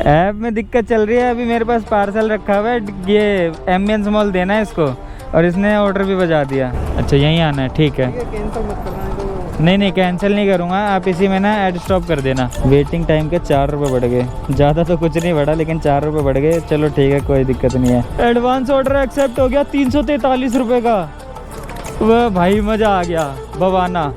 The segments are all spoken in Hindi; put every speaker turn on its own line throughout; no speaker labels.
ऐप में दिक्कत चल रही है। अभी मेरे पास पार्सल रखा हुआ है, ये एम्बियंस मॉल देना है इसको, और इसने ऑर्डर भी बजा दिया। अच्छा यहीं आना है, ठीक है।
कैंसिल मत करना है तो।
नहीं कैंसिल नहीं करूँगा, आप इसी में ना ऐड स्टॉप कर देना। वेटिंग टाइम के 4 रुपये बढ़ गए, ज़्यादा तो कुछ नहीं बढ़ा लेकिन 4 रुपये बढ़ गए। चलो ठीक है, कोई दिक्कत नहीं है। एडवांस ऑर्डर एक्सेप्ट हो गया 343 रुपये का। वह भाई मज़ा आ गया Bawana.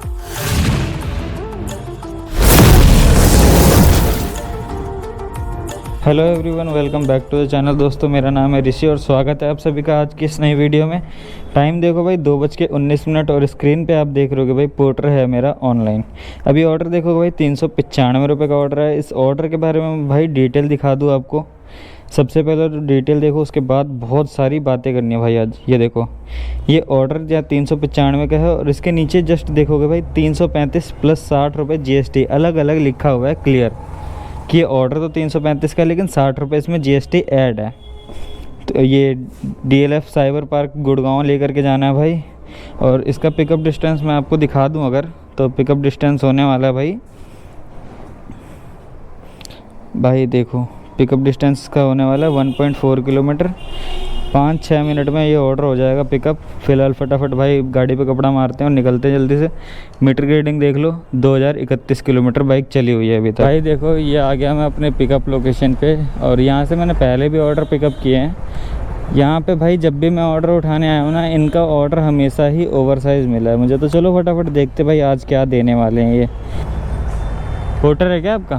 Hello everyone, welcome back to the channel. दोस्तों मेरा नाम है ऋषि और स्वागत है आप सभी का आज की इस नई वीडियो में। टाइम देखो भाई 2:19 और स्क्रीन पे आप देख रहे हो भाई पोर्टर है मेरा ऑनलाइन। अभी ऑर्डर देखो भाई 395 रुपये का ऑर्डर है। इस ऑर्डर के बारे में भाई डिटेल दिखा दूँ आपको। सबसे पहले तो डिटेल देखो, उसके बाद बहुत सारी बातें करनी है भाई आज। ये देखो, ये ऑर्डर या 395 का है और इसके नीचे जस्ट देखोगे भाई 335 प्लस 60 रुपये GST अलग अलग लिखा हुआ है क्लियर कि ये ऑर्डर तो 335 का लेकिन 60 रुपये इसमें GST ऐड है। तो ये DLF साइबर पार्क गुड़गांव लेकर के जाना है भाई। और इसका पिकअप डिस्टेंस मैं आपको दिखा दूं अगर, तो पिकअप डिस्टेंस होने वाला है भाई देखो, पिकअप डिस्टेंस का होने वाला है 1.4 किलोमीटर। 5-6 मिनट में ये ऑर्डर हो जाएगा पिकअप। फ़िलहाल फटाफट भाई गाड़ी पे कपड़ा मारते हैं और निकलते हैं जल्दी से। मीटर रीडिंग देख लो, 2031 किलोमीटर बाइक चली हुई है अभी तक। भाई देखो ये आ गया मैं अपने पिकअप लोकेशन पे, और यहाँ से मैंने पहले भी ऑर्डर पिकअप किए हैं। यहाँ पे भाई जब भी मैं ऑर्डर उठाने आया हूँ ना, इनका ऑर्डर हमेशा ही ओवर साइज़ मिला है मुझे। तो चलो फटाफट देखते भाई आज क्या देने वाले हैं। ये पोर्टर है क्या आपका?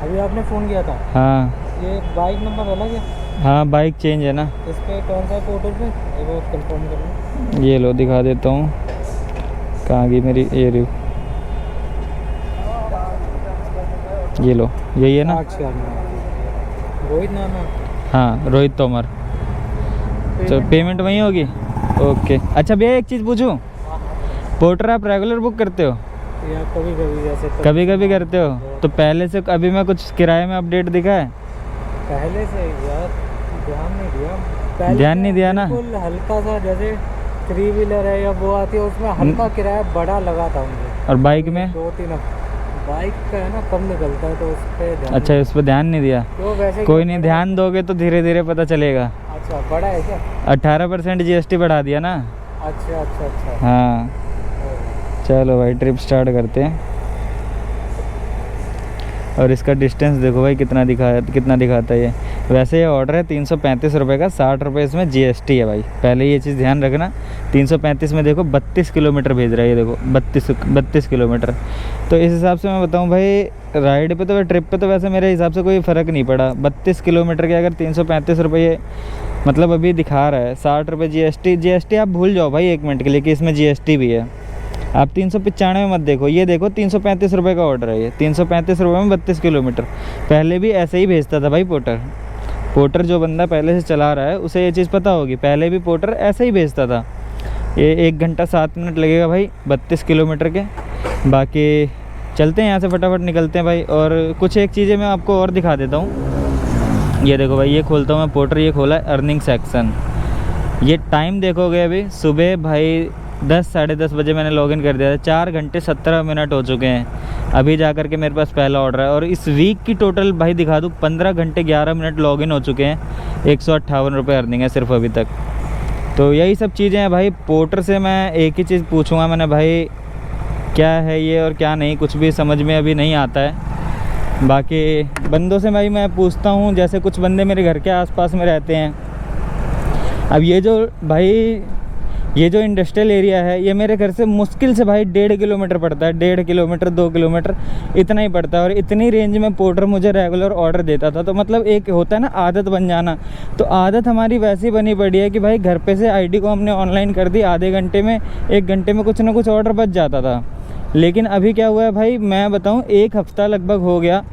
अभी आपने फ़ोन किया था।
हाँ।
ये बाइक नंबर अलग है?
हाँ बाइक चेंज है ना।
इस पर कौन सा पोर्टल पे वो कंफर्म कर लो।
ये लो दिखा देता हूँ, कहाँ गई मेरी ये रही, ये लो यही है ना।
अच्छा रोहित नाम है।
हाँ रोहित तोमर। तो पेमेंट वहीं होगी। ओके अच्छा भैया एक चीज़ पूछूं, पोर्टर आप रेगुलर बुक करते हो
या कभी कभी जैसे
कभी कभी करते हो? तो पहले से अभी मैं कुछ किराए में अपडेट दिखा है?
पहले से यार ध्यान नहीं दिया।
ध्यान नहीं दिया ना।
बिल्कुल हल्का सा, जैसे 3 व्हीलर है या वो आती है उसमें हल्का किराया बड़ा लगा था मुझे।
और बाइक में
2-3 बाइक का है ना कम निकलता है तो उस पर ध्यान।
अच्छा इस पर ध्यान नहीं दिया।
तो वैसे
कोई नहीं, ध्यान दोगे तो धीरे धीरे पता चलेगा।
अच्छा बड़ा है क्या?
18% GST बढ़ा दिया ना।
अच्छा।
हाँ चलो भाई ट्रिप स्टार्ट करते हैं। और इसका डिस्टेंस देखो भाई कितना दिखाता है ये। वैसे ये ऑर्डर है 335 रुपये का, 60 रुपये इसमें GST है भाई। पहले ये चीज़ ध्यान रखना। 335 में देखो 32 किलोमीटर भेज रहा है ये देखो, 32 किलोमीटर। तो इस हिसाब से मैं बताऊं भाई, राइड पे तो ट्रिप पे तो वैसे मेरे हिसाब से कोई फ़र्क नहीं पड़ा। 32 किलोमीटर के अगर 335 रुपये मतलब अभी दिखा रहा है, 60 रुपये GST आप भूल जाओ भाई 1 मिनट के लिए कि इसमें GST भी है। आप 395 मत देखो, ये देखो 335 रुपये का ऑर्डर है ये। 335 रुपये में 32 किलोमीटर। पहले भी ऐसे ही भेजता था भाई पोर्टर जो बंदा पहले से चला रहा है उसे ये चीज़ पता होगी। पहले भी पोर्टर ऐसे ही भेजता था। ये 1 घंटा 7 मिनट लगेगा भाई 32 किलोमीटर के। बाकी चलते हैं यहाँ से, फटाफट निकलते हैं भाई। और कुछ एक चीज़ें मैं आपको और दिखा देता हूँ। ये देखो भाई, ये खोलता हूँ मैं पोर्टर, ये खोला है अर्निंग सेक्शन। ये टाइम देखोगे अभी सुबह भाई 10 साढ़े 10 बजे मैंने लॉगिन कर दिया था। 4 घंटे 17 मिनट हो चुके हैं अभी जा कर के मेरे पास पहला ऑर्डर है। और इस वीक की टोटल भाई दिखा दूँ, 15 घंटे 11 मिनट लॉगिन हो चुके हैं। 158 रुपये अर्निंग है सिर्फ अभी तक। तो यही सब चीज़ें हैं भाई। पोर्टर से मैं एक ही चीज़ पूछूंगा मैंने भाई, क्या है ये और क्या नहीं, कुछ भी समझ में अभी नहीं आता है। बाकी बंदों से भाई मैं पूछता हूँ, जैसे कुछ बंदे मेरे घर के आसपास में रहते हैं। अब ये जो इंडस्ट्रियल एरिया है ये मेरे घर से मुश्किल से भाई 1.5 किलोमीटर पड़ता है। 1.5 किलोमीटर 2 किलोमीटर इतना ही पड़ता है। और इतनी रेंज में पोर्टर मुझे रेगुलर ऑर्डर देता था। तो मतलब एक होता है ना आदत बन जाना, तो आदत हमारी वैसी बनी पड़ी है कि भाई घर पे से ID को हमने ऑनलाइन कर दी, आधे घंटे में 1 घंटे में कुछ ना कुछ ऑर्डर बच जाता था। लेकिन अभी क्या हुआ है भाई, मैं बताऊँ 1 हफ़्ता लगभग हो गया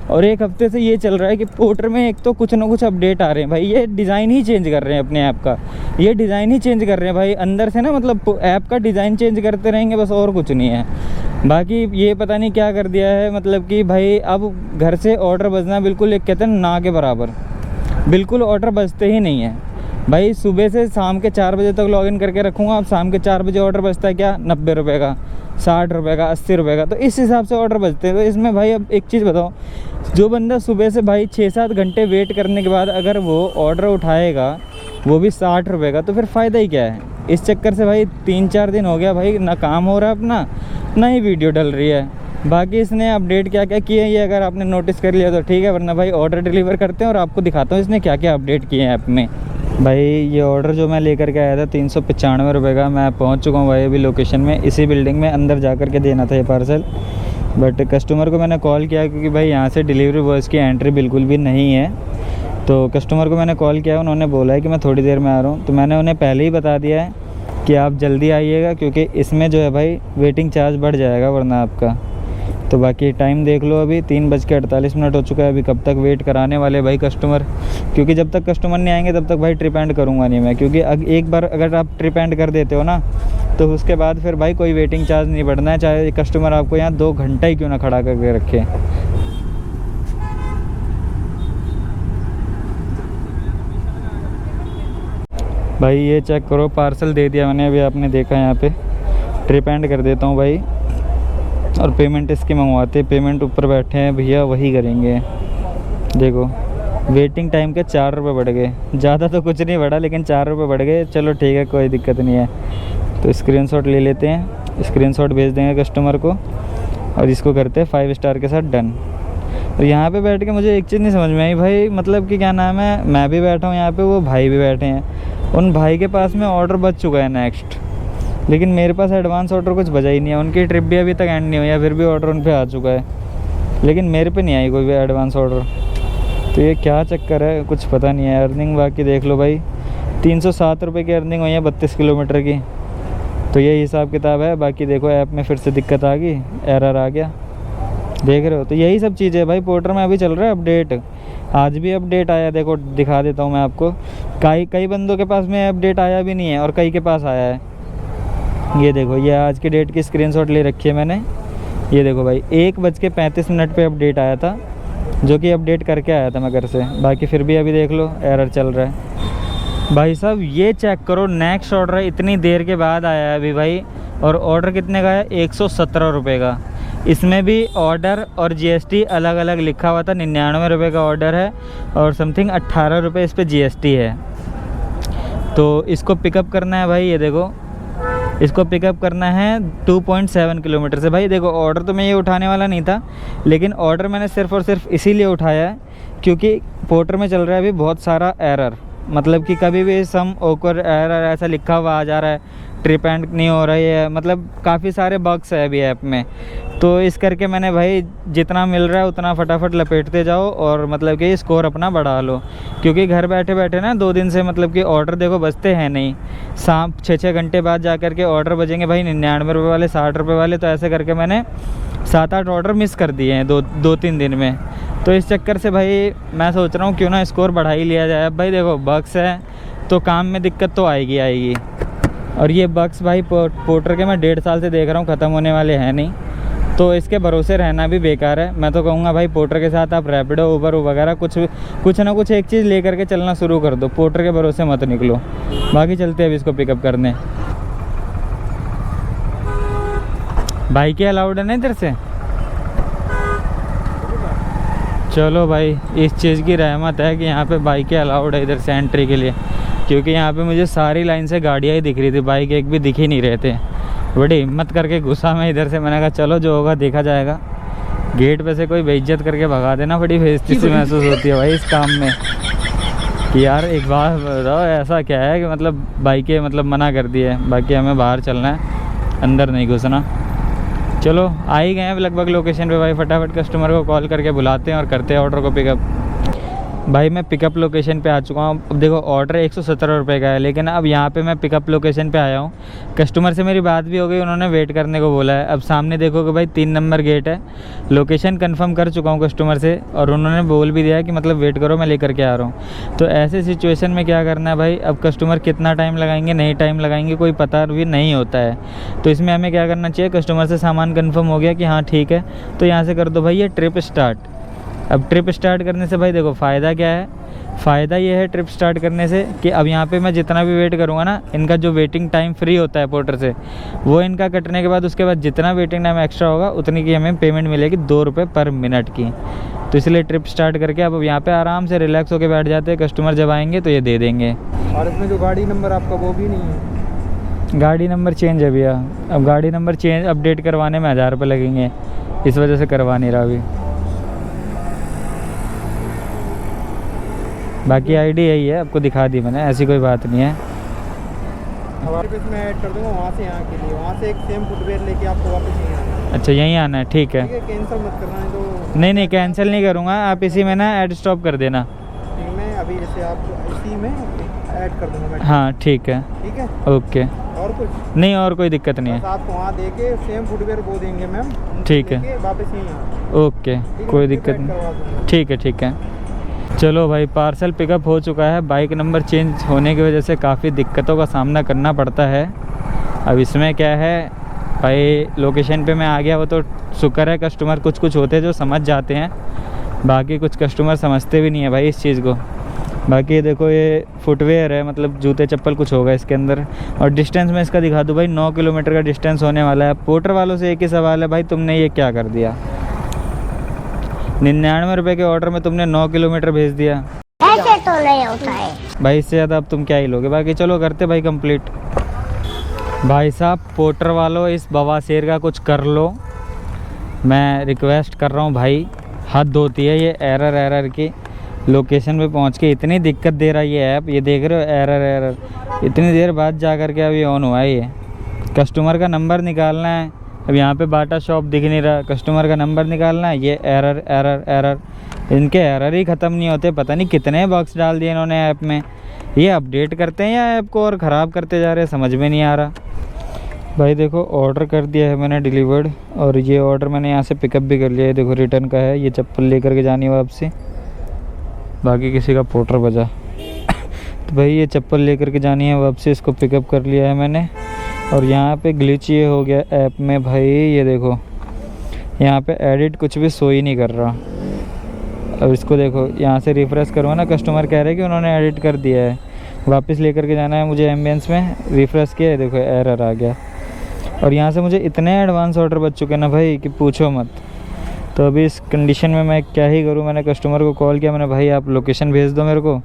और 1 हफ्ते से ये चल रहा है कि पोर्टर में एक तो कुछ ना कुछ अपडेट आ रहे हैं भाई। ये डिज़ाइन ही चेंज कर रहे हैं अपने ऐप का, ये डिज़ाइन ही चेंज कर रहे हैं भाई अंदर से ना। मतलब ऐप का डिज़ाइन चेंज करते रहेंगे बस, और कुछ नहीं है। बाकी ये पता नहीं क्या कर दिया है, मतलब कि भाई अब घर से ऑर्डर बजना बिल्कुल एक कहते हैं ना के बराबर, बिल्कुल ऑर्डर बजते ही नहीं है। भाई सुबह से शाम के 4 बजे तक लॉगिन करके रखूँगा, अब शाम के 4 बजे ऑर्डर बचता है क्या, 90 रुपये का, 60 रुपये का, 80 रुपये का, तो इस हिसाब से ऑर्डर बचते हैं। तो इसमें भाई अब एक चीज़ बताओ, जो बंदा सुबह से भाई 6-7 घंटे वेट करने के बाद अगर वो ऑर्डर उठाएगा वो भी 60 रुपये का, तो फिर फ़ायदा ही क्या है। इस चक्कर से भाई 3-4 दिन हो गया भाई, ना काम हो रहा है अपना, ना ही वीडियो डल रही है। बाकी इसने अपडेट क्या क्या किए हैं ये अगर आपने नोटिस कर लिया तो ठीक है, वरना भाई ऑर्डर डिलीवर करते हैं और आपको दिखाता हूँ इसने क्या क्या अपडेट किए हैं ऐप में। भाई ये ऑर्डर जो मैं लेकर के आया था 395 रुपये का, मैं पहुंच चुका हूँ भाई अभी लोकेशन में, इसी बिल्डिंग में अंदर जा कर के देना था ये पार्सल। बट कस्टमर को मैंने कॉल किया क्योंकि भाई यहाँ से डिलीवरी बॉयज़ की एंट्री बिल्कुल भी नहीं है। तो कस्टमर को मैंने कॉल किया, उन्होंने बोला है कि मैं थोड़ी देर में आ रहा हूँ। तो मैंने उन्हें पहले ही बता दिया है कि आप जल्दी आइएगा, क्योंकि इसमें जो है भाई वेटिंग चार्ज बढ़ जाएगा वरना आपका। तो बाकी टाइम देख लो, अभी 3:48 हो चुका है। अभी कब तक वेट कराने वाले भाई कस्टमर, क्योंकि जब तक कस्टमर नहीं आएंगे तब तक भाई ट्रिप एंड करूँगा नहीं मैं, क्योंकि एक बार अगर आप ट्रिप एंड कर देते हो ना तो उसके बाद फिर भाई कोई वेटिंग चार्ज नहीं बढ़ना है, चाहे कस्टमर आपको यहाँ 2 घंटा ही क्यों ना खड़ा करके रखे। भाई ये चेक करो, पार्सल दे दिया मैंने, अभी आपने देखा यहाँ पे। ट्रिप एंड कर देता हूँ भाई, और पेमेंट इसकी मंगवाते। पेमेंट ऊपर बैठे हैं भैया, वही करेंगे। देखो वेटिंग टाइम के 4 रुपये बढ़ गए, ज़्यादा तो कुछ नहीं बढ़ा लेकिन 4 रुपये बढ़ गए। चलो ठीक है, कोई दिक्कत नहीं है। तो स्क्रीनशॉट ले लेते हैं, स्क्रीनशॉट भेज देंगे कस्टमर को, और इसको करते हैं 5 स्टार के साथ डन। और यहाँ पे बैठ के मुझे एक चीज़ नहीं समझ में आई भाई, मतलब कि क्या नाम है, मैं भी बैठा हूँ यहाँ पे, वो भाई भी बैठे हैं। उन भाई के पास में ऑर्डर बच चुका है नेक्स्ट, लेकिन मेरे पास एडवांस ऑर्डर कुछ बचा ही नहीं है। उनकी ट्रिप भी अभी तक एंड नहीं हुई है, फिर भी ऑर्डर उन पे आ चुका है, लेकिन मेरे पे नहीं आई कोई भी एडवांस ऑर्डर। तो ये क्या चक्कर है, कुछ पता नहीं है। अर्निंग बाकी देख लो भाई, 307 रुपये की अर्निंग हुई है 32 किलोमीटर की। तो ये हिसाब किताब है। बाकी देखो ऐप में फिर से दिक्कत आ गई, एरर आ गया, देख रहे हो। तो यही सब चीज़ें भाई, पोर्टर में अभी चल रहा है अपडेट। आज भी अपडेट आया, देखो दिखा देता हूँ मैं आपको। कई बंदों के पास में अपडेट आया भी नहीं है और कई के पास आया है। ये देखो, ये आज की डेट की स्क्रीनशॉट ले रखी है मैंने। ये देखो भाई 1:35 पे अपडेट आया था, जो कि अपडेट करके आया था मैं घर से। बाकी फिर भी अभी देख लो एरर चल रहा है। भाई साहब ये चेक करो, नेक्स्ट ऑर्डर है, इतनी देर के बाद आया है अभी भाई। और ऑर्डर कितने का है, 117 रुपये का। इसमें भी ऑर्डर और जीएसटी अलग अलग लिखा हुआ था। 99 रुपये का ऑर्डर है और समथिंग 18 रुपये इस पर जीएसटी है। तो इसको पिकअप करना है भाई, ये देखो इसको पिकअप करना है 2.7 किलोमीटर से। भाई देखो ऑर्डर तो मैं ये उठाने वाला नहीं था, लेकिन ऑर्डर मैंने सिर्फ़ और सिर्फ इसीलिए उठाया है क्योंकि पोर्टर में चल रहा है अभी बहुत सारा एरर। मतलब कि कभी भी सम ओकर एरर ऐसा लिखा हुआ आ जा रहा है, ट्रिप एंड नहीं हो रही है, मतलब काफ़ी सारे बग्स है अभी ऐप में। तो इस करके मैंने भाई जितना मिल रहा है उतना फटाफट लपेटते जाओ और मतलब कि स्कोर अपना बढ़ा लो, क्योंकि घर बैठे बैठे ना 2 दिन से मतलब कि ऑर्डर देखो बचते हैं नहीं। शाम 6-6 घंटे बाद जा कर के ऑर्डर बचेंगे भाई 99 रुपये वाले, 60 रुपये वाले। तो ऐसे करके मैंने 7-8 ऑर्डर मिस कर दिए हैं 2-3 दिन में। तो इस चक्कर से भाई मैं सोच रहा हूँ क्यों ना स्कोर बढ़ा ही लिया जाए। अब भाई देखो बग्स है तो काम में दिक्कत तो आएगी। और ये बग्स भाई पोर्टर के मैं 1.5 साल से देख रहा हूँ, ख़त्म होने वाले हैं नहीं। तो इसके भरोसे रहना भी बेकार है। मैं तो कहूँगा भाई पोर्टर के साथ आप रैपिडो, उबर वगैरह कुछ ना कुछ एक चीज़ लेकर के चलना शुरू कर दो, पोर्टर के भरोसे मत निकलो। बाकी चलते हैं अभी इसको पिकअप करने। बाइक के अलाउड है ना इधर से? चलो भाई, इस चीज़ की रहमत है कि यहाँ पे बाइकें अलाउड है इधर से एंट्री के लिए, क्योंकि यहाँ पे मुझे सारी लाइन से गाड़ियाँ ही दिख रही थी, बाइक एक भी दिख ही नहीं रहे थे। बड़ी हिम्मत करके घुसा मैं इधर से, मैंने कहा चलो जो होगा देखा जाएगा। गेट पे से कोई बेइज्जत करके भगा देना, बड़ी बेइज्जती सी महसूस होती है भाई इस काम में कि यार एक बार बताओ ऐसा क्या है कि मतलब बाइकें मतलब मना कर दी है, बाकी हमें बाहर चलना है, अंदर नहीं घुसना। चलो आ ही गए हैं लगभग लोकेशन पे भाई, फटाफट कस्टमर को कॉल करके बुलाते हैं और करते हैं ऑर्डर को पिकअप। भाई मैं पिकअप लोकेशन पे आ चुका हूँ। अब देखो ऑर्डर 117 रुपये का है, लेकिन अब यहाँ पे मैं पिकअप लोकेशन पे आया हूँ। कस्टमर से मेरी बात भी हो गई, उन्होंने वेट करने को बोला है। अब सामने देखोगे भाई 3 नंबर गेट है। लोकेशन कंफर्म कर चुका हूँ कस्टमर से, और उन्होंने बोल भी दिया है कि मतलब वेट करो मैं लेकर के आ रहा हूँ। तो ऐसे सिचुएशन में क्या करना है भाई, अब कस्टमर कितना टाइम लगाएंगे नहीं टाइम लगाएंगे कोई पता भी नहीं होता है। तो इसमें हमें क्या करना चाहिए, कस्टमर से सामान कन्फर्म हो गया कि हाँ ठीक है, तो यहाँ से कर दो भाई ये ट्रिप स्टार्ट। अब ट्रिप स्टार्ट करने से भाई देखो फ़ायदा क्या है, फ़ायदा ये है ट्रिप स्टार्ट करने से कि अब यहाँ पे मैं जितना भी वेट करूँगा ना, इनका जो वेटिंग टाइम फ्री होता है पोर्टर से, वो इनका कटने के बाद उसके बाद जितना वेटिंग टाइम एक्स्ट्रा होगा उतनी की हमें पेमेंट मिलेगी 2 रुपये पर मिनट की। तो इसलिए ट्रिप स्टार्ट करके अब यहाँ पे आराम से रिलैक्स होकर बैठ जाते हैं, कस्टमर जब आएंगे तो ये दे देंगे।
और इसमें जो गाड़ी नंबर आपका वो भी नहीं है?
गाड़ी नंबर चेंज है भैया, अब गाड़ी नंबर चेंज अपडेट करवाने में 1000 रुपये लगेंगे, इस वजह से करवा नहीं रहा अभी। बाकी आईडी यही है, आपको दिखा दी मैंने, ऐसी कोई बात नहीं है।
हमारे पे मैं ऐड कर दूँगा वहाँ से यहाँ के लिए, वहाँ से एक सेम फुटवेयर लेके आपको वापस यहीं आना है।
अच्छा यहीं आना है, ठीक है।
ठीक है, कैंसिल मत करना है तो।
नहीं कैंसिल नहीं करूँगा, आप इसी में ना ऐड स्टॉप कर देना।
ठीक, मैं अभी जैसे आपको इसी में ऐड कर दूँगा मैं।
हाँ ठीक है,
ठीक है,
ओके।
और कुछ
नहीं और कोई दिक्कत नहीं
बस
है।
आपको वहाँ दे के सेम फुटवेयर वो देंगे मैम,
ठीक है।
लेके वापस यहीं आना।
ओके,
ठीक है,
कोई
मैं
दिक्कत
ऐड करवा
नहीं,
दूँगा।
ठीक है ठीक है। चलो भाई, पार्सल पिकअप हो चुका है। बाइक नंबर चेंज होने की वजह से काफ़ी दिक्कतों का सामना करना पड़ता है। अब इसमें क्या है भाई, लोकेशन पे मैं आ गया, वो तो शुक्र है कस्टमर कुछ कुछ होते हैं जो समझ जाते हैं, बाकी कुछ कस्टमर समझते भी नहीं है भाई इस चीज़ को। बाकी ये देखो, ये फुटवेयर है, मतलब जूते चप्पल कुछ होगा इसके अंदर। और डिस्टेंस में इसका दिखा दूँ भाई, 9 किलोमीटर का डिस्टेंस होने वाला है। पोर्टर वालों से एक ही सवाल है भाई, तुमने ये क्या कर दिया? 99 रुपये के ऑर्डर में तुमने 9 किलोमीटर भेज दिया।
ऐसे तो नहीं होता है
भाई इससे ज़्यादा अब तुम क्या ही लोगे। बाकी चलो करते भाई कंप्लीट। भाई साहब पोर्टर वालों, इस बवासीर का कुछ कर लो, मैं रिक्वेस्ट कर रहा हूँ भाई। हद होती है ये एरर की। लोकेशन पे पहुँच के इतनी दिक्कत दे रहा है ये ऐप, ये देख रहे हो, एरर इतनी देर बाद जा कर के अभी ऑन हुआ है ये। कस्टमर का नंबर निकालना है, अब यहाँ पे बाटा शॉप दिख नहीं रहा, कस्टमर का नंबर निकालना है, ये एरर। इनके एरर ही ख़त्म नहीं होते। पता नहीं कितने बग्स डाल दिए इन्होंने ऐप में। ये अपडेट करते हैं या ऐप को और ख़राब करते जा रहे हैं, समझ में नहीं आ रहा। भाई देखो, ऑर्डर कर दिया है मैंने डिलीवर्ड, और ये ऑर्डर मैंने यहाँ से पिकअप भी कर लिया है। देखो रिटर्न का है, ये चप्पल लेकर के जानी है वापसी। बाकी किसी का पोर्टर बजा तो भाई ये चप्पल लेकर के जानी है वापसी, इसको पिकअप कर लिया है मैंने। और यहाँ पे ग्लिच ये हो गया ऐप में भाई, ये देखो यहाँ पे एडिट कुछ भी शो ही नहीं कर रहा। अब इसको देखो, यहाँ से रिफ़्रेश करो ना, कस्टमर कह रहे हैं कि उन्होंने एडिट कर दिया है, वापस लेकर के जाना है मुझे एम्बियंस में। रिफ़्रेश किया है, देखो एरर आ गया। और यहाँ से मुझे इतने एडवांस ऑर्डर बच चुके ना भाई कि पूछो मत। तो अभी इस कंडीशन में मैं क्या ही करूँ। मैंने कस्टमर को कॉल किया, मैंने भाई आप लोकेशन भेज दो मेरे को।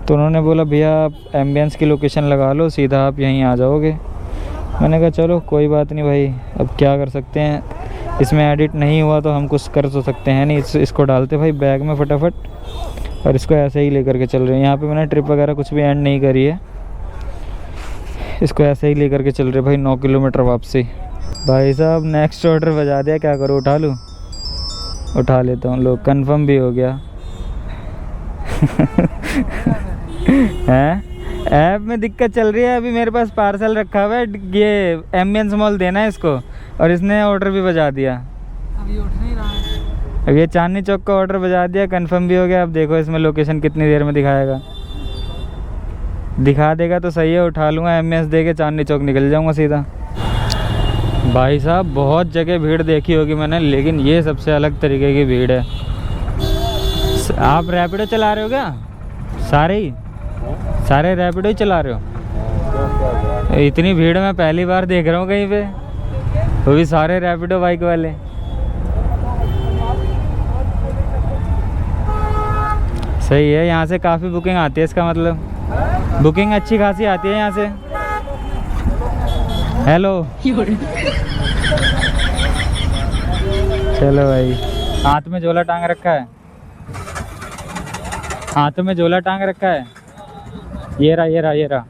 तो उन्होंने बोला भैया आप एम्बियंस की लोकेशन लगा लो, सीधा आप यहीं आ जाओगे। मैंने कहा चलो कोई बात नहीं भाई, अब क्या कर सकते हैं, इसमें एडिट नहीं हुआ तो हम कुछ कर तो सकते हैं नहीं। इसको डालते भाई बैग में फटाफट, और इसको ऐसे ही लेकर के चल रहे हैं। यहाँ पे मैंने ट्रिप वगैरह कुछ भी एंड नहीं करी है, इसको ऐसे ही लेकर के चल रहे भाई 9 किलोमीटर वापसी। भाई साहब नेक्स्ट ऑर्डर बजा दिया, क्या करूँ, उठा लूँ? उठा लेता हूँ, लो कंफर्म भी हो गया हैं। ऐप में दिक्कत चल रही है, अभी मेरे पास पार्सल रखा हुआ है, ये एम्बियंस मॉल देना है इसको, और इसने ऑर्डर भी बजा दिया।
अभी उठ नहीं रहा है।
अब ये चांदनी चौक का ऑर्डर बजा दिया, कंफर्म भी हो गया। अब देखो इसमें लोकेशन कितनी देर में दिखाएगा, दिखा देगा तो सही है, उठा लूँगा, एम्बियंस दे के चांदनी चौक निकल जाऊँगा सीधा। भाई साहब बहुत जगह भीड़ देखी होगी मैंने, लेकिन ये सबसे अलग तरीके की भीड़ है। आप रैपिडो चला रहे हो क्या? सारे रैपिडो ही चला रहे हो? इतनी भीड़ मैं पहली बार देख रहा हूँ कहीं पे, वो भी सारे रैपिडो बाइक वाले। सही है, यहाँ से काफ़ी बुकिंग आती है, इसका मतलब बुकिंग अच्छी खासी आती है यहाँ से। हेलो चलो भाई, हाथ में झोला टांग रखा है, हाथ में झोला टांग रखा है, ये रहा।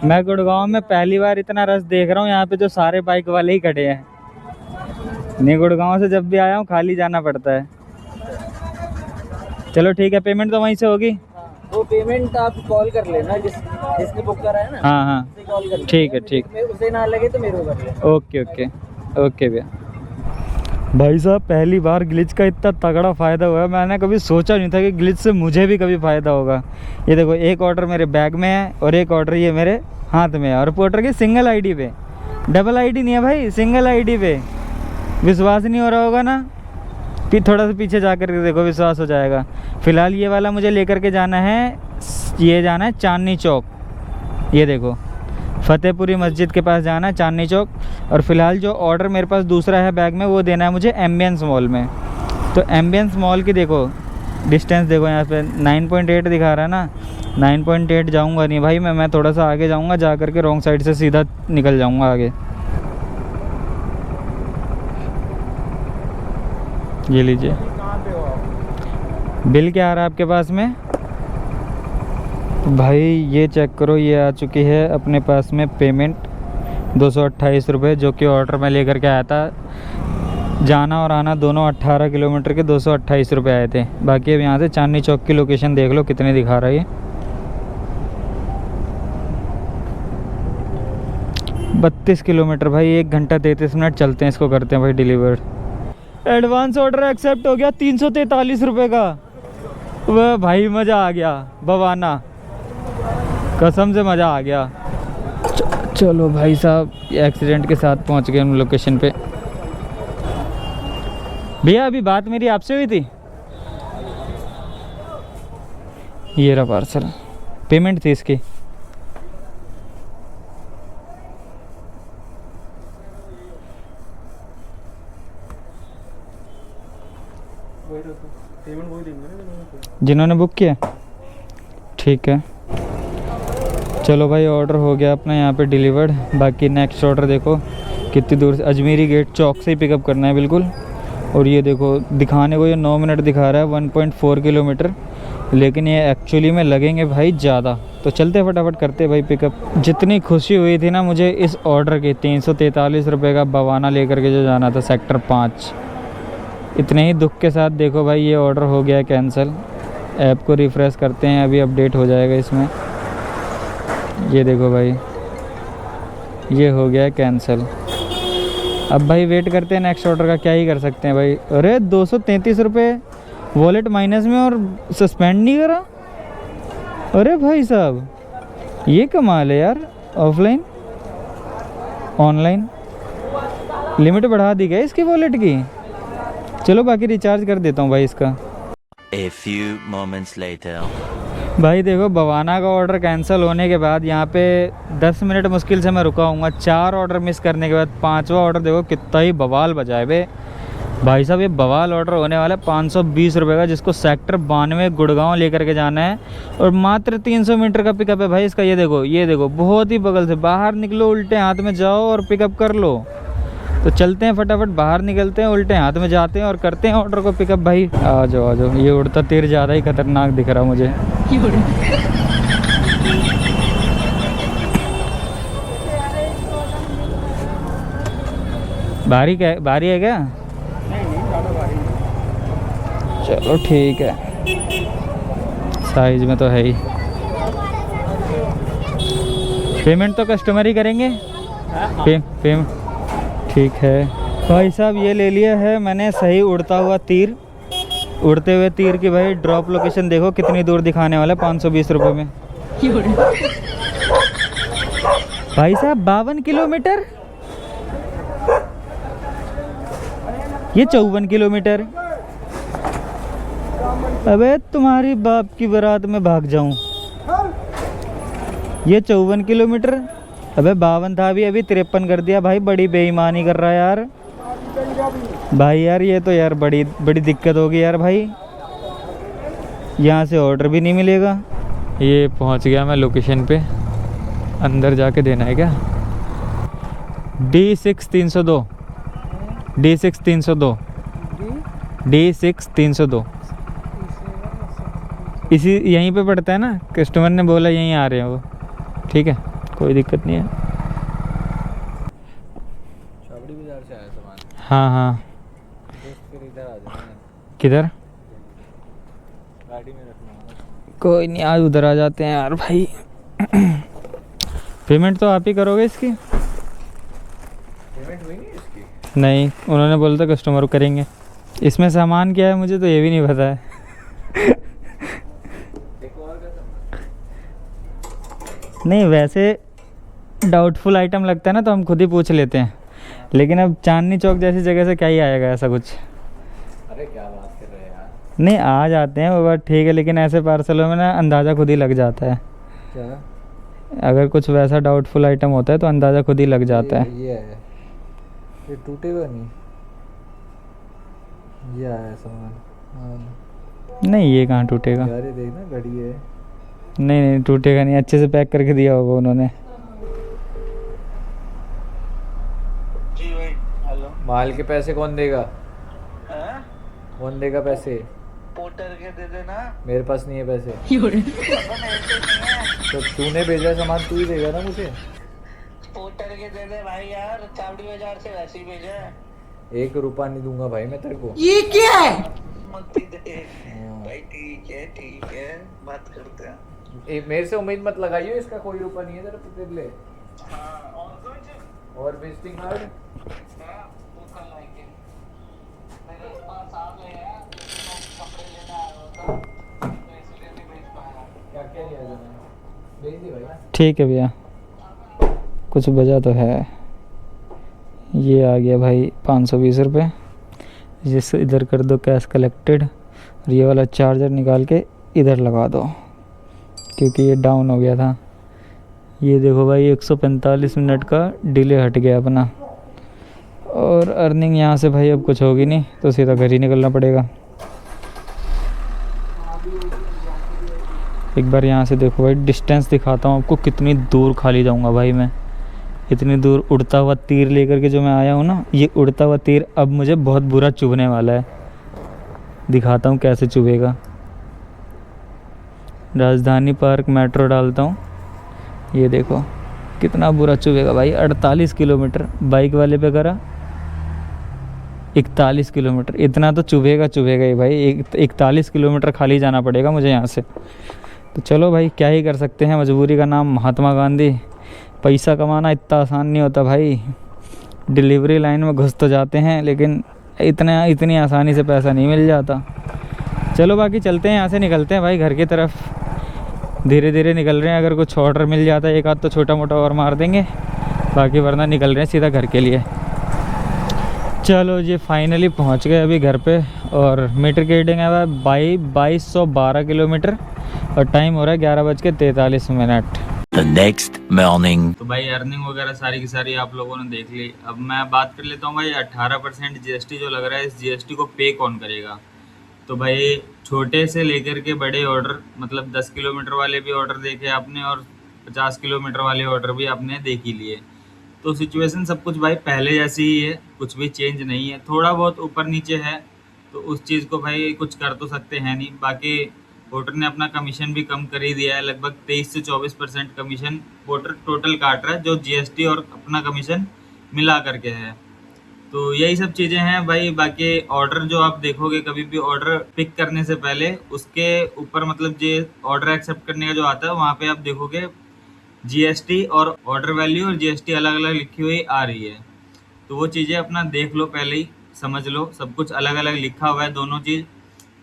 मैं गुड़गांव में पहली बार इतना रश देख रहा हूँ, यहाँ पे जो सारे बाइक वाले ही खड़े हैं। नहीं, गुड़गांव से जब भी आया हूँ खाली जाना पड़ता है। चलो ठीक है, पेमेंट तो वहीं से होगी।
वो पेमेंट आप कॉल कर लेना, जिसने बुक करा है ना।
हाँ
उसे कॉल कर लेना।
ठीक है, ठीक।
उसे ना लगे तो मेरे को कर लेना।
ओके भैया। भाई साहब पहली बार ग्लिच का इतना तगड़ा फ़ायदा हुआ है, मैंने कभी सोचा नहीं था कि ग्लिच से मुझे भी कभी फ़ायदा होगा। ये देखो, एक ऑर्डर मेरे बैग में है और एक ऑर्डर ये मेरे हाथ में है, और पोर्टर की सिंगल आईडी पे, डबल आईडी नहीं है भाई, सिंगल आईडी पे। विश्वास नहीं हो रहा होगा ना, फिर थोड़ा सा पीछे जा कर के देखो, विश्वास हो जाएगा। फ़िलहाल ये वाला मुझे लेकर के जाना है, ये जाना है चांदनी चौक। ये देखो फतेहपुरी मस्जिद के पास जाना है, चांदनी चौक। और फ़िलहाल जो ऑर्डर मेरे पास दूसरा है बैग में, वो देना है मुझे एम्बियंस मॉल में। तो एम्बियंस मॉल की देखो डिस्टेंस देखो, यहाँ पे 9.8 दिखा रहा है ना। 9.8 जाऊँगा नहीं भाई, मैं थोड़ा सा आगे जाऊँगा, जा कर के रॉन्ग साइड से सीधा निकल जाऊँगा आगे। ये लीजिए,
कहाँ पे हो आप?
बिल क्या आ रहा है आपके पास में? भाई ये चेक करो, ये आ चुकी है अपने पास में पेमेंट 228 रुपये, जो कि ऑर्डर में लेकर के आया था। जाना और आना दोनों 18 किलोमीटर के 228 रुपये आए थे। बाकी अब यहाँ से चांदनी चौक की लोकेशन देख लो कितनी दिखा रहा है ये, 32 किलोमीटर भाई। 1 घंटा 33 मिनट चलते हैं, इसको करते हैं भाई डिलीवर्ड। एडवांस ऑर्डर एक्सेप्ट हो गया 343 रुपये का। वह भाई मज़ा आ गया, बवाना, कसम से मज़ा आ गया। चलो भाई साहब, एक्सीडेंट के साथ पहुंच गए हम लोकेशन पे। भैया अभी बात मेरी आपसे हुई थी, ये रहा पार्सल, पेमेंट थी इसकी।
पेमेंट वही देंगे ना
जिन्होंने बुक किया, ठीक है। चलो भाई ऑर्डर हो गया अपना यहाँ पे डिलीवर्ड। बाकी नेक्स्ट ऑर्डर देखो कितनी दूर से, अजमेरी गेट चौक से ही पिकअप करना है बिल्कुल। और ये देखो दिखाने को ये 9 मिनट दिखा रहा है, 1.4 किलोमीटर, लेकिन ये एक्चुअली में लगेंगे भाई ज़्यादा। तो चलते फटाफट करते भाई पिकअप। जितनी खुशी हुई थी ना मुझे इस ऑर्डर की, 343 रुपये का बवाना लेकर के जो जाना था सेक्टर 5, इतने ही दुख के साथ देखो भाई ये ऑर्डर हो गया कैंसिल। ऐप को रिफ़्रेश करते हैं, अभी अपडेट हो जाएगा इसमें। ये देखो भाई ये हो गया कैंसिल। अब भाई वेट करते हैं नेक्स्ट ऑर्डर का, क्या ही कर सकते हैं भाई। अरे 233 रुपये वॉलेट माइनस में और सस्पेंड नहीं करा। अरे भाई साहब ये कमाल है यार। ऑफलाइन ऑनलाइन लिमिट बढ़ा दी गई इसकी वॉलेट की। चलो बाकी रिचार्ज कर देता हूँ भाई इसका।
A few moments later.
भाई देखो बवाना का ऑर्डर कैंसिल होने के बाद यहाँ पे 10 मिनट मुश्किल से मैं रुका हूँगा। 4 ऑर्डर मिस करने के बाद 5वां ऑर्डर देखो कितना ही बवाल बजाए बे भाई साहब। ये बवाल ऑर्डर होने वाला है 520 रुपये का, जिसको सेक्टर 92 गुड़गांव लेकर के जाना है और मात्र 300 मीटर का पिकअप है भाई इसका। ये देखो बहुत ही बगल से, बाहर निकलो उल्टे हाथ में जाओ और पिकअप कर लो। तो चलते हैं फटाफट, बाहर निकलते हैं, उल्टे हाथ में जाते हैं और करते हैं ऑर्डर को पिकअप। भाई आ जाओ। ये उड़ता तीर ज़्यादा ही खतरनाक दिख रहा मुझे। बारी है क्या?
नहीं ज़्यादा भारी नहीं।
चलो ठीक है, साइज में तो है ही। पेमेंट तो कस्टमर ही करेंगे। पेमेंट ठीक है भाई साहब। ये ले लिया है मैंने सही उड़ता हुआ तीर, उड़ते हुए तीर की भाई ड्रॉप लोकेशन देखो कितनी दूर दिखाने वाला है, 520 रुपये में। भाई साहब 52 किलोमीटर, ये 54 किलोमीटर। अबे तुम्हारी बाप की बारात में भाग जाऊं। ये 54 किलोमीटर, अबे 52 था अभी 53 कर दिया भाई। बड़ी बेईमानी कर रहा है यार भाई। यार ये तो यार बड़ी दिक्कत होगी यार भाई। यहाँ से ऑर्डर भी नहीं मिलेगा। ये पहुँच गया मैं लोकेशन पे, अंदर जाके देना है क्या? D6 302, D6 302, D6 302 इसी यहीं पे पड़ता है ना। कस्टमर ने बोला यहीं आ रहे हैं वो, ठीक है कोई दिक्कत नहीं है।
छाबड़ी बाजार से आया सामान,
हाँ
फिर इधर आ जाना,
किधर?
गाड़ी में रखना।
कोई नहीं, आज उधर आ जाते हैं यार भाई। पेमेंट तो आप ही करोगे इसकी?
पेमेंट हुई नहीं इसकी?
नहीं, उन्होंने बोला था कस्टमर करेंगे। इसमें सामान क्या है मुझे तो ये भी नहीं पता है। नहीं वैसे डाउटफुल आइटम लगता है ना तो हम खुद ही पूछ लेते हैं। लेकिन अब चांदनी चौक जैसी जगह से क्या ही आएगा ऐसा कुछ।
अरे क्या बात कर रहे हैं यार।
नहीं आ जाते हैं वो बात ठीक है, लेकिन ऐसे पार्सलों में ना अंदाज़ा खुद ही लग जाता है।
क्या
अगर कुछ वैसा डाउटफुल आइटम होता है तो अंदाज़ा खुद ही लग जाता है।
ये है, ये टूटेगा नहीं। ये आया सामान। हाँ
नहीं ये कहाँ टूटेगा।
यार ये देखना घड़ी है।
नहीं नहीं टूटेगा नहीं, अच्छे से पैक करके दिया होगा उन्होंने।
माल के पैसे कौन देगा? कौन देगा पैसे?
पोर्टर के दे देना।
मेरे पास नहीं है पैसे। तो तूने भेजा सामान, तू ही देगा ना मुझे।
पोर्टर के दे दे भाई यार, चावड़ी बाजार से वैसे ही भेजा है।
1 रुपया नहीं दूंगा भाई मैं तेरे को।
ये क्या है? मत दे
हाँ।
भाई, ठीक है बात करते हैं।
मेरे से उम्मीद मत लगाइयो, इसका कोई रुपया नहीं है तेरे लिए।
हाँ, और कुछ?
और विजिटिंग कार्ड
हाँ, वो कल आएंगे। मेरे पास आ गए हैं, लेकिन मैं कपड़े लेने आया हुआ था, तो इसलिए नहीं भेज पाया।
क्या क्या लिया जाना? भेज दी भाई।
ठीक है भैया, कुछ बचा तो है। ये आ गया भाई 520 रुपये। जिससे इधर कर दो कैश कलेक्टेड, और ये वाला चार्जर निकाल के इधर लगा दो क्योंकि ये डाउन हो गया था। ये देखो भाई 145 मिनट का डिले हट गया अपना। और अर्निंग यहाँ से भाई अब कुछ होगी नहीं, तो सीधा घर ही निकलना पड़ेगा। एक बार यहाँ से देखो भाई, डिस्टेंस दिखाता हूँ आपको कितनी दूर खाली जाऊँगा भाई मैं। इतनी दूर उड़ता हुआ तीर लेकर के जो मैं आया हूँ ना, ये उड़ता हुआ तीर अब मुझे बहुत बुरा चुभने वाला है। दिखाता हूँ कैसे चुभेगा। राजधानी पार्क मेट्रो डालता हूँ, ये देखो कितना बुरा चुभेगा भाई। 48 किलोमीटर बाइक वाले पे करा, 41 किलोमीटर। इतना तो चुभेगा ही भाई। 41 किलोमीटर खाली जाना पड़ेगा मुझे यहाँ से। तो चलो भाई क्या ही कर सकते हैं, मजबूरी का नाम महात्मा गांधी। पैसा कमाना इतना आसान नहीं होता भाई। डिलीवरी लाइन में घुस तो जाते हैं, लेकिन इतनी आसानी से पैसा नहीं मिल जाता। चलो बाकी चलते हैं, यहाँ से निकलते हैं भाई घर की तरफ। धीरे धीरे निकल रहे हैं। अगर कुछ ऑर्डर मिल जाता है एक आध तो छोटा मोटा और मार देंगे, बाकी वरना निकल रहे हैं सीधा घर के लिए। चलो जी फाइनली पहुँच गए अभी घर पे। और मीटर की रीडिंग है भाई 2212 किलोमीटर, और टाइम हो रहा है 11:43।
The next morning.
तो भाई अर्निंग वगैरह सारी की सारी आप लोगों ने देख ली। अब मैं बात कर लेता हूँ भाई 18% जीएसटी जो लग रहा है, इस जीएसटी को पे कौन करेगा। तो भाई छोटे से लेकर के बड़े ऑर्डर, मतलब 10 किलोमीटर वाले भी ऑर्डर देखे आपने और 50 किलोमीटर वाले ऑर्डर भी आपने देख ही लिए। तो सिचुएशन सब कुछ भाई पहले जैसी ही है, कुछ भी चेंज नहीं है। थोड़ा बहुत ऊपर नीचे है तो उस चीज़ को भाई कुछ कर तो सकते हैं नहीं। बाकी पोर्टर ने अपना कमीशन भी कम कर ही दिया है, लगभग 23 से 24% कमीशन पोर्टर टोटल काट रहा है, जो जीएसटी और अपना कमीशन मिला करके है। तो यही सब चीज़ें हैं भाई। बाकी ऑर्डर जो आप देखोगे कभी भी ऑर्डर पिक करने से पहले, उसके ऊपर मतलब जो ऑर्डर एक्सेप्ट करने का जो आता है वहाँ पे आप देखोगे जीएसटी और ऑर्डर वैल्यू और जीएसटी अलग अलग लिखी हुई आ रही है। तो वो चीज़ें अपना देख लो, पहले ही समझ लो, सब कुछ अलग अलग लिखा हुआ है। दोनों चीज़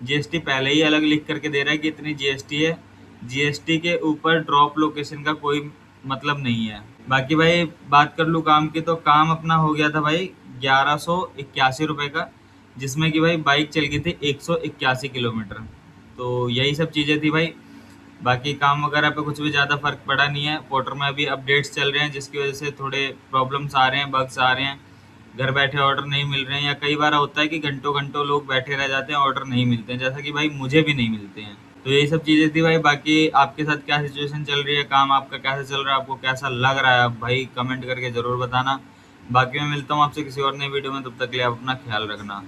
जीएसटी पहले ही अलग लिख करके दे रहा है कि इतनी जीएसटी है। जीएसटी के ऊपर ड्रॉप लोकेशन का कोई मतलब नहीं है। बाकी भाई बात कर लूँ काम की, तो काम अपना हो गया था भाई 1181 रुपये का, जिसमें कि भाई बाइक चल गई थी 181 किलोमीटर। तो यही सब चीज़ें थी भाई। बाकी काम वगैरह पे कुछ भी ज़्यादा फ़र्क पड़ा नहीं है। पोर्टर में अभी अपडेट्स चल रहे हैं, जिसकी वजह से थोड़े प्रॉब्लम्स आ रहे हैं, बग्स आ रहे हैं, घर बैठे ऑर्डर नहीं मिल रहे हैं, या कई बार होता है कि घंटों घंटों लोग बैठे रह जाते हैं, ऑर्डर नहीं मिलते हैं, जैसा कि भाई मुझे भी नहीं मिलते हैं। तो यही सब चीज़ें थी भाई। बाकी आपके साथ क्या सिचुएशन चल रही है, काम आपका कैसे चल रहा है, आपको कैसा लग रहा है, आप भाई कमेंट करके ज़रूर बताना। बाकी मैं मिलता हूँ आपसे किसी और नई वीडियो में, तब तक के लिए आप अपना ख्याल रखना।